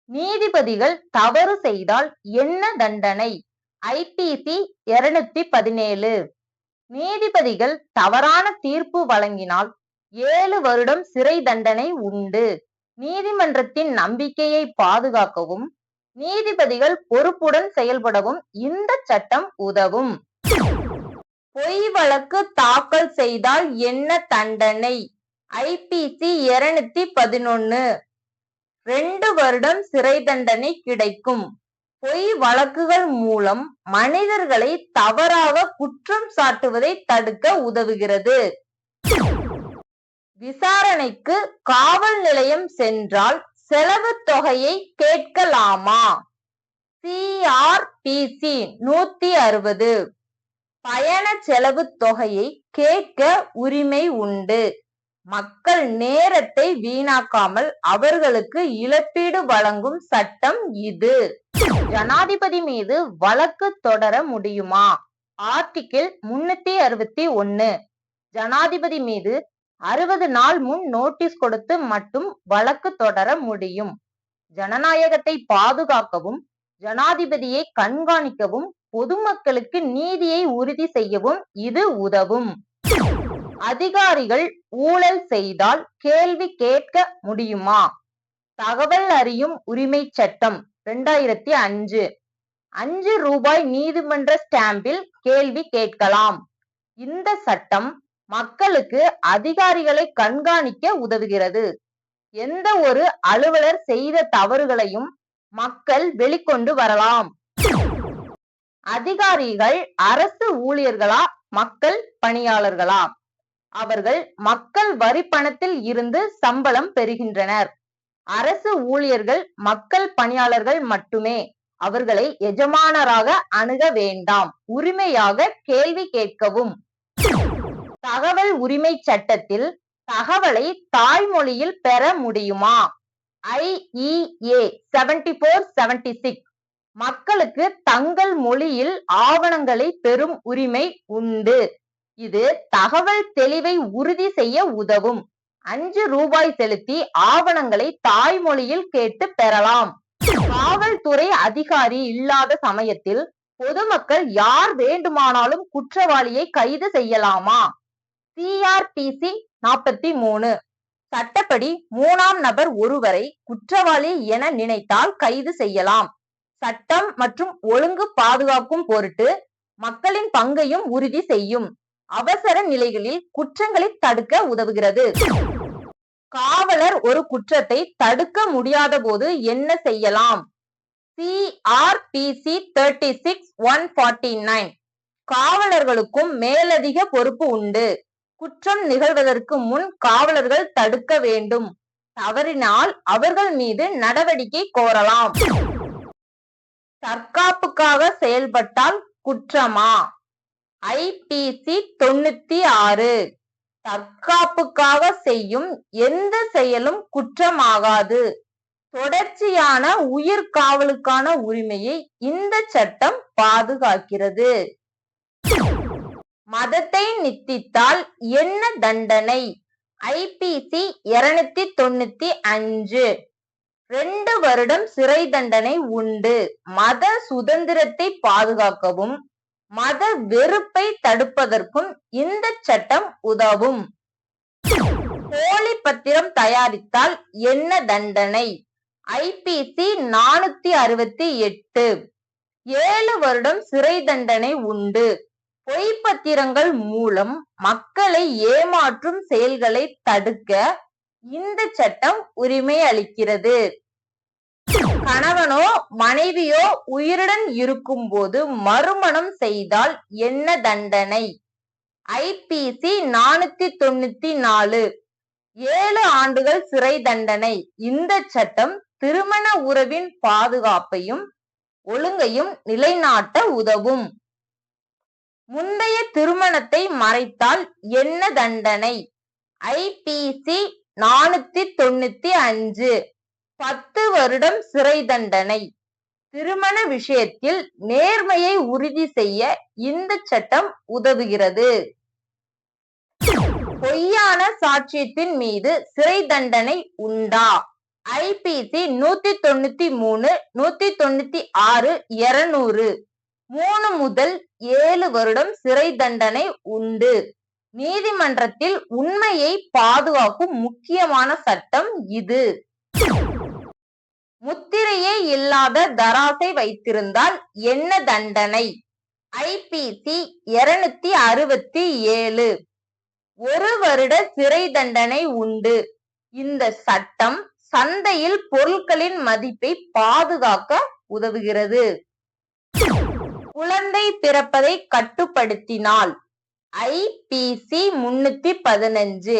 நீதிபதிகள் தவறு செய்தால் என்ன தண்டனை? ஐபிசி 217. நீதிபதிகள் தவறான தீர்ப்பு வழங்கினால் 7 வருடம் சிறை தண்டனை உண்டு. நீதிமன்றத்தின் நம்பிக்கையை பாதுகாக்கவும் நீதிபதிகள் பொறுப்புடன் செயல்படவும் இந்த சட்டம் உதவும். பொய் வழக்கு தாக்கல் செய்தால் என்ன தண்டனை? ஐபிசி 211. 2 வருடம் சிறை தண்டனை கிடைக்கும். பொய் வழக்குகள் மூலம் மனிதர்களை தவறாக குற்றம் சாட்டுவதை தடுக்க உதவுகிறது. விசாரணைக்கு காவல் நிலையம் சென்றால் செலவு தொகையை கேட்கலாமா? சிஆர்பிசி 160. பயண செலவு தொகையை கேட்க உரிமை உண்டு. மக்கள் நேரத்தை வீணாக்காமல் அவர்களுக்கு இழப்பீடு வழங்கும் சட்டம் இது. ஜனாதிபதி மீது வழக்கு தொடர முடியுமா? ஆர்டிகிள் 361. ஜனாதிபதி மீது 60 நாள் முன் நோட்டீஸ் கொடுத்து மட்டும் வழக்கு தொடர முடியும். ஜனநாயகத்தை பாதுகாக்கவும் ஜனாதிபதியை கண்காணிக்கவும் பொதுமக்களுக்கு நீதியை உறுதி செய்யவும் இது உதவும். அதிகாரிகள் ஊழல் செய்தால் கேள்வி கேட்க முடியுமா? தகவல் அறியும் உரிமை சட்டம் 2005. 5 ரூபாய் நீதிமன்ற ஸ்டாம்பில் கேள்வி கேட்கலாம். இந்த சட்டம் மக்களுக்கு அதிகாரிகளை கண்காணிக்க உதவுகிறது. எந்த ஒரு அலுவலர் செய்த தவறுகளையும் மக்கள் வெளிக்கொண்டு வரலாம். அதிகாரிகள் அரசு ஊழியர்களா மக்கள் பணியாளர்களா? அவர்கள் மக்கள் வரி பணத்தில் இருந்து சம்பளம் பெறுகின்றனர். அரசு ஊழியர்கள் மக்கள் பணியாளர்கள் மட்டுமே. அவர்களை எஜமானராக அணுக வேண்டாம். உரிமையாக கேள்வி கேட்கவும். தகவல் உரிமை சட்டத்தில் தகவலை தாய்மொழியில் பெற முடியுமா? IEA 7476. மக்களுக்கு தங்கள் மொழியில் ஆவணங்களை பெறும் உரிமை உண்டு. இது தகவல் தெளிவை உறுதி செய்ய உதவும். 5 ரூபாய் செலுத்தி ஆவணங்களை தாய்மொழியில் கேட்டு பெறலாம். காவல்துறை அதிகாரி இல்லாத சமயத்தில் பொதுமக்கள் யார் வேண்டுமானாலும் குற்றவாளியை கைது செய்யலாமா? சிஆர்பிசி 43. சட்டப்படி 3ஆம் நபர் ஒருவரை குற்றவாளி என நினைத்தால் கைது செய்யலாம். சட்டம் மற்றும் ஒழுங்கு பாதுகாக்கும் பொருட்டு மக்களின் பங்கையும் உறுதி செய்யும். அவசர நிலைகளில் குற்றங்களை தடுக்க உதவுகிறது. காவலர் ஒரு குற்றத்தை தடுக்க முடியாத போது என்ன செய்யலாம்? சிஆர்பிசி 36-149. காவலர்களுக்கும் மேலதிக பொறுப்பு உண்டு. குற்றம் நிகழ்வதற்கு முன் காவலர்கள் தடுக்க வேண்டும். தவறினால் அவர்கள் மீது நடவடிக்கை கோரலாம். தற்காப்புக்காக செயல்பட்டால் குற்றமா? ஐபிசி 96. தற்காப்புக்காக செய்யும் எந்த செயலும் குற்றமாகாது. தொடர்ச்சியான உயிர் காவலுக்கான உரிமையை இந்த சட்டம் பாதுகாக்கிறது. மதத்தை நிந்தித்தால் என்ன தண்டனை? ஐபிசி 295. 2 வருடம் சிறை தண்டனை உண்டு. மத சுதந்திரத்தை பாதுகாக்கவும் மத வெறுப்பை தடுப்பதற்கும் இந்த சட்டம் உதவும். போலி பத்திரம் தயாரித்தால் என்ன தண்டனை? ஐபிசி 468. 7 வருடம் சிறை தண்டனை உண்டு. பொய்ப்பத்திரங்கள் மூலம் மக்களை ஏமாற்றும் செயல்களை தடுக்க இந்த சட்டம் உரிமை அளிக்கிறது. கணவனோ மனைவியோ உயிருடன் இருக்கும் போது மறுமணம் செய்தால் என்ன தண்டனை? ஐபிசி 494. 7 ஆண்டுகள் சிறை தண்டனை. இந்த சட்டம் திருமண உறவின் பாதுகாப்பையும் ஒழுங்கையும் நிலைநாட்ட உதவும். முந்தைய திருமணத்தை மறைத்தால் என்ன தண்டனை? ஐபிசி 495. 10 வருடம் சிறை தண்டனை. திருமண விஷயத்தில் நேர்மையை உறுதி செய்ய இந்த சட்டம் உதவுகிறது. பொய்யான சாட்சியத்தின் மீது சிறை தண்டனை உண்டா? ஐபிசி 193, 196, 200 3 முதல் 7 வருடம் சிறை தண்டனை உண்டு. நீதிமன்றத்தில் உண்மையை பாதுகாக்கும் முக்கியமான சட்டம் இது. முத்திரையே இல்லாத தராசை வைத்திருந்தால் என்ன தண்டனை? ஐபிசி 267 1 வருட சிறை தண்டனை உண்டு. இந்த சட்டம் சந்தையில் பொருட்களின் மதிப்பை பாதுகாக்க உதவுகிறது. குழந்தை பிறப்பதை கட்டுப்படுத்தினால் ஐபிசி 315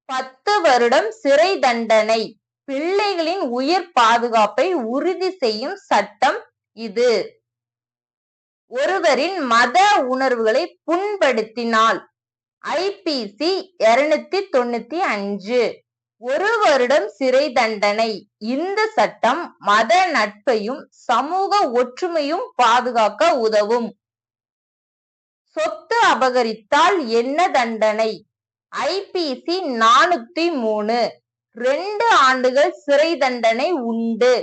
10 வருடம் சிறை தண்டனை. பிள்ளைகளின் உயிர் பாதுகாப்பை உறுதி செய்யும் சட்டம் இது. ஒருவரின் மத உணர்வுகளை புண்படுத்தினால் ஐபிசி 295 1 வருடம் சிறை தண்டனை. இந்த சட்டம் மத நட்பையும் சமூக ஒற்றுமையும் பாதுகாக்க உதவும். சொத்து அபகரித்தால் என்ன தண்டனை? ஐபிசி 403 2 ஆண்டுகள் சிறை தண்டனை உண்டு.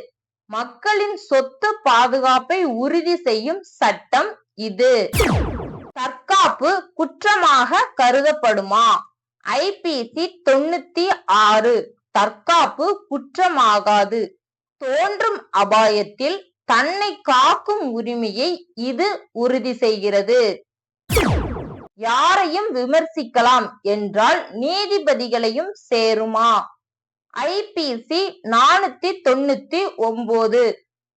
மக்களின் சொத்து பாதுகாப்பை உறுதி செய்யும் சட்டம் இது. தற்காப்பு குற்றமாக கருதப்படுமா? ஐபிசி 96 தற்காப்பு குற்றமாகாது. தோன்றும் அபாயத்தில் தன்னை காக்கும் உரிமையை இது உறுதி செய்கிறது. யாரையும் விமர்சிக்கலாம் என்றால் நீதிபதிகளையும் சேருமா? ஐபிசி 499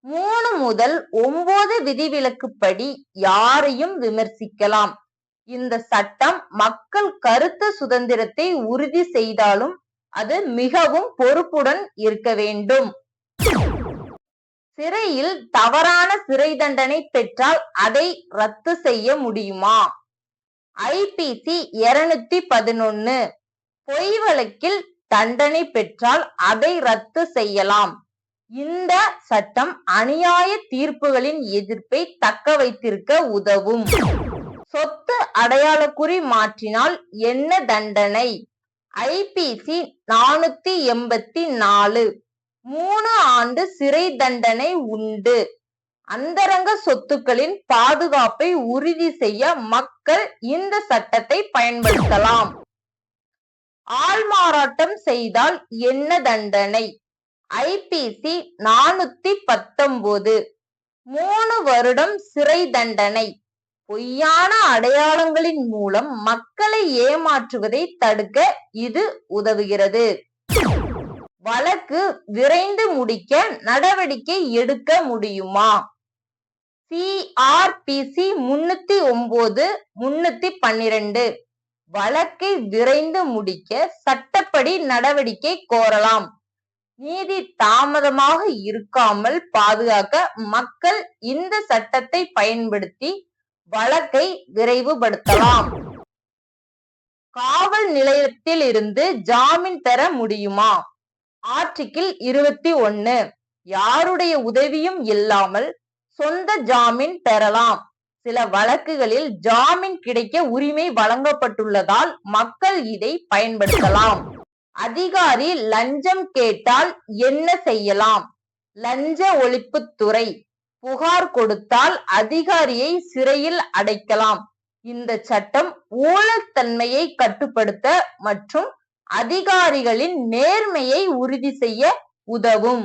3 முதல் 9 விதிவிலக்குப்படி யாரையும் விமர்சிக்கலாம். இந்த சட்டம் மக்கள் கருத்து சுதந்திரத்தை உறுதி செய்தாலும் அது மிகவும் பொறுப்புடன் இருக்க வேண்டும். சிறையில் தவறான சிறை தண்டனை பெற்றால் அதை ரத்து செய்ய முடியுமா? ஐபிசி 211 பொய் வழக்கில் தண்டனை பெற்றால் அதை ரத்து செய்யலாம். இந்த சட்டம் அநியாய தீர்ப்புகளின் எதிர்ப்பை தக்க வைத்திருக்க உதவும். சொத்து அடையாள குறி மாற்றினால் என்ன தண்டனை? ஐபிசி 484 3 ஆண்டு சிறை தண்டனை உண்டு. அந்தரங்க சொத்துக்களின் பாதுகாப்பை உறுதி செய்ய மக்கள் இந்த சட்டத்தை பயன்படுத்தலாம். ஆள்மாறாட்டம் செய்தால் என்ன தண்டனை? ஐபிசி 419 3 வருடம் சிறை தண்டனை. பொய்யான அடையாளங்களின் மூலம் மக்களை ஏமாற்றுவதை தடுக்க இது உதவுகிறது. வழக்கு விரைந்து முடிக்க நடவடிக்கை எடுக்க முடியுமா? சிஆர்பிசி 309 312 வழக்கை விரைந்து முடிக்க சட்டப்படி நடவடிக்கை கோரலாம். நீதி தாமதமாக இருக்காமல் பாதுகாக்க மக்கள் இந்த சட்டத்தை பயன்படுத்தி வழக்கை விரைவுபடுத்தலாம். காவல் நிலையத்தில் இருந்து ஜாமீன் பெற முடியுமா? ஆர்டிகிள் 21 யாருடைய உதவியும் இல்லாமல் சொந்த ஜாமீன் பெறலாம். சில வழக்குகளில் ஜாமீன் கிடைக்க உரிமை வழங்கப்பட்டுள்ளதால் மக்கள் இதை பயன்படுத்தலாம். அதிகாரி லஞ்சம் கேட்டால் என்ன செய்யலாம்? லஞ்ச ஒழிப்புத்துறை புகார் கொடுத்தால் அதிகாரியை சிறையில் அடைக்கலாம். இந்த சட்டம் ஊழல் தன்மையை கட்டுப்படுத்த மற்றும் அதிகாரிகளின் நேர்மையை உறுதி செய்ய உதவும்.